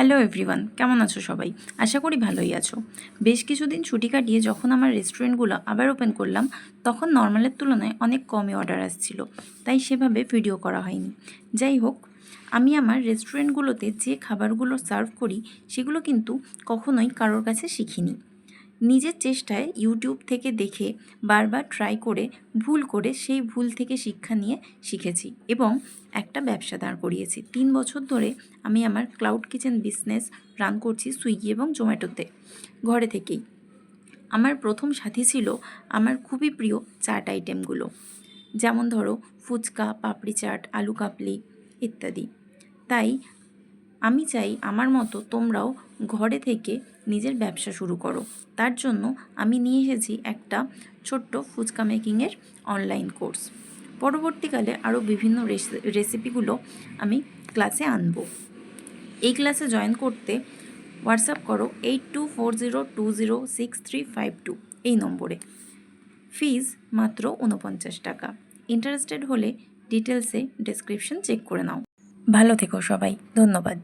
Hello everyone, কেমন আছো সবাই? আশা করি ভালোই আছো। বেশ কিছুদিন ছুটি কাটিয়ে যখন আমার রেস্টুরেন্টগুলো আবার ওপেন করলাম, তখন নর্মালের তুলনায় অনেক কমই অর্ডার আসছিল, তাই সেভাবে ভিডিও করা হয়নি। যাই হোক, আমি আমার রেস্টুরেন্টগুলোতে যে খাবারগুলো সার্ভ করি সেগুলো কিন্তু কখনোই কারোর কাছে শিখিনি। নিজের চেষ্টায় ইউটিউব থেকে দেখে বারবার ট্রাই করে ভুল করে সেই ভুল থেকে শিক্ষা নিয়ে শিখেছি এবং একটা ব্যবসা দাঁড় করিয়েছি। 3 বছর ধরে আমি আমার ক্লাউড কিচেন বিজনেস রান করছি সুইগি এবং জোম্যাটোতে, ঘরে থেকেই। আমার প্রথম সাথী ছিল আমার খুবই প্রিয় চাট আইটেমগুলো, যেমন ধরো ফুচকা, পাপড়ি চাট, আলু কাবলি ইত্যাদি। তাই আমি চাই আমার মতো তোমরাও ঘরে থেকে নিজের ব্যবসা শুরু করো। তার জন্য আমি নিয়ে এসেছি একটা ছোট্ট ফুচকা মেকিংয়ের অনলাইন কোর্স। পরবর্তীকালে আরও বিভিন্ন রেসিপিগুলো আমি ক্লাসে আনবো। এই ক্লাসে জয়েন করতে হোয়াটসঅ্যাপ করো 8240206352 এই নম্বরে। ফিজ মাত্র 49 টাকা। ইন্টারেস্টেড হলে ডিটেলসে ডেসক্রিপশন চেক করে নাও। ভালো থেকো সবাই, ধন্যবাদ।